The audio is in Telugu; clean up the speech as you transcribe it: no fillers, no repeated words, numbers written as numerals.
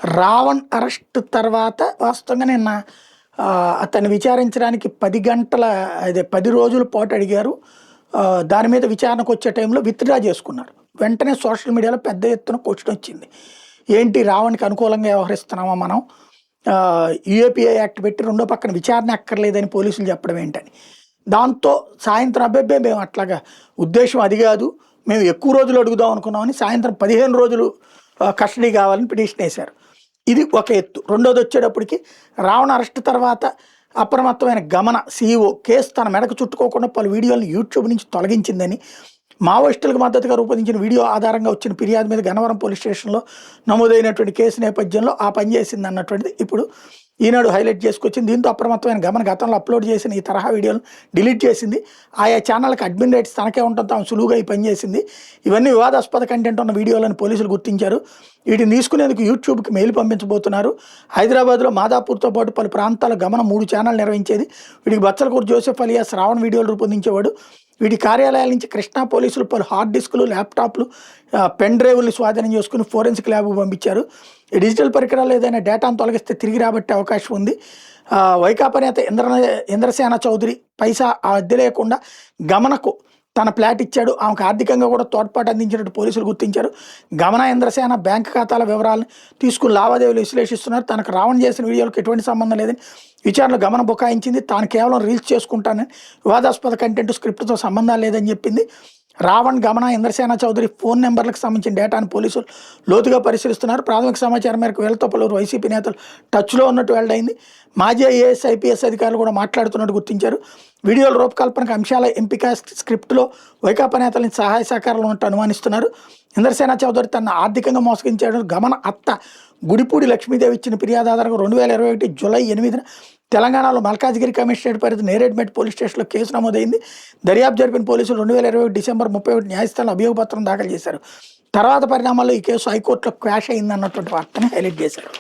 రావణ్ అరెస్ట్ తర్వాత వాస్తవంగా నిన్న అతన్ని విచారించడానికి 10 గంటల అదే 10 రోజుల పాటు అడిగారు. దాని మీద విచారణకు వచ్చే టైంలో విత్‌డ్రా చేసుకున్నారు. వెంటనే సోషల్ మీడియాలో పెద్ద ఎత్తున క్వశ్చన్ వచ్చింది. ఏంటి రావణ్‌కి అనుకూలంగా వ్యవహరిస్తున్నామా మనం? యూఏపీఏ యాక్ట్ పెట్టి రెండో పక్కన విచారణ అక్కర్లేదని పోలీసులు చెప్పడం ఏంటని. దాంతో సాయంత్రం అబ్బెబ్బే మేము అట్లాగా ఉద్దేశం అది కాదు, మేము ఎక్కువ రోజులు అడుగుదాం అనుకున్నామని సాయంత్రం 15 రోజులు కస్టడీ కావాలని పిటిషన్ వేశారు. ఇది ఒక ఎత్తు. రెండోది వచ్చేటప్పటికి రావణ్ అరెస్ట్ తర్వాత అప్రమత్తమైన గమన సీఈఓ కేసు తన మెడకు చుట్టుకోకుండా పలు వీడియోలను యూట్యూబ్ నుంచి తొలగించిందని, మావోయిస్టులకు మద్దతుగా రూపొందించిన వీడియో ఆధారంగా వచ్చిన ఫిర్యాదు మీద గన్నవరం పోలీస్ స్టేషన్లో నమోదైనటువంటి కేసు నేపథ్యంలో ఆ పని చేసింది అన్నటువంటిది ఇప్పుడు ఈనాడు హైలైట్ చేసుకొచ్చింది. దీంతో అప్రమత్తమైన గమన గతంలో అప్లోడ్ చేసిన ఈ తరహా వీడియోలను డిలీట్ చేసింది. ఆయా ఛానళ్ళకి అడ్మిన్ రైట్స్ తనకే ఉండటంతో ఆమె సులువుగా ఈ పని చేసింది. ఇవన్నీ వివాదాస్పద కంటెంట్ ఉన్న వీడియోలను పోలీసులు గుర్తించారు. వీటిని తీసుకునేందుకు యూట్యూబ్కి మెయిల్ పంపించబోతున్నారు. హైదరాబాద్లో మాదాపూర్తో పాటు పలు ప్రాంతాల గమనం 3 ఛానల్ నిర్వహించేది. వీటికి బచ్చలకూరు జోసెఫ్ అలియాస్ రావణ్ వీడియోలు రూపొందించేవాడు. వీటి కార్యాలయాల నుంచి కృష్ణా పోలీసులు పలు హార్డ్ డిస్కులు, ల్యాప్టాప్లు, పెన్ డ్రైవ్లు స్వాధీనం చేసుకుని ఫోరెన్సిక్ ల్యాబ్కు పంపించారు. ఈ డిజిటల్ పరికరాలు ఏదైనా డేటాను తొలగిస్తే తిరిగి రాబట్టే అవకాశం ఉంది. వైకాపా నేత ఇంద్రసేన చౌదరి పైసా అద్దె లేకుండా గమనకు తన ఫ్లాట్ ఇచ్చాడు. ఆమెకు ఆర్థికంగా కూడా తోడ్పాటు అందించినట్టు పోలీసులు గుర్తించారు. గమన ఇంద్రసేన బ్యాంక్ ఖాతాల వివరాలను తీసుకుని లావాదేవీలు విశ్లేషిస్తున్నారు. తనకు రావణ్ చేసిన వీడియోలకు ఎటువంటి సంబంధం లేదని విచారణలో గమన బుకాయించింది. తాను కేవలం రీల్స్ చేసుకుంటానని, వివాదాస్పద కంటెంట్ స్క్రిప్ట్తో సంబంధాలు లేదని చెప్పింది. రావణ్, గమన, ఇంద్రసేన చౌదరి ఫోన్ నెంబర్లకు సంబంధించిన డేటాను పోలీసులు లోతుగా పరిశీలిస్తున్నారు. ప్రాథమిక సమాచారం మేరకు వీళ్ళతో పలువురు వైసీపీ నేతలు టచ్లో ఉన్నట్టు వెల్లడైంది. మాజీ ఐఏఎస్, ఐపీఎస్ అధికారులు కూడా మాట్లాడుతున్నట్టు గుర్తించారు. వీడియోల రూపకల్పనకు అంశాల ఎంపిక స్క్రిప్ట్లో వైకాపా నేతల నుంచి సహాయ సహకారాలు ఉన్నట్టు అనుమానిస్తున్నారు. ఇంద్రసేన చౌదరి తన ఆర్థికంగా మోసగించాడు. గమన అత్త గుడిపూడి లక్ష్మీదేవి ఇచ్చిన ఫిర్యాదు ఆధారంగా 2021 జూలై 8న తెలంగాణలో మల్కాజ్గిరి కమిషనరేట్ పరిధి నేరేడ్మెట్ పోలీస్ స్టేషన్లో కేసు నమోదైంది. దర్యాప్తు జరిపిన పోలీసులు 2021 డిసెంబర్ 31 న్యాయస్థానంలో అభియోగపత్రం దాఖలు చేశారు. తర్వాత పరిణామాల్లో ఈ కేసు హైకోర్టులో క్వాష్ అయిందన్నటువంటి వార్తని హైలైట్ చేశారు.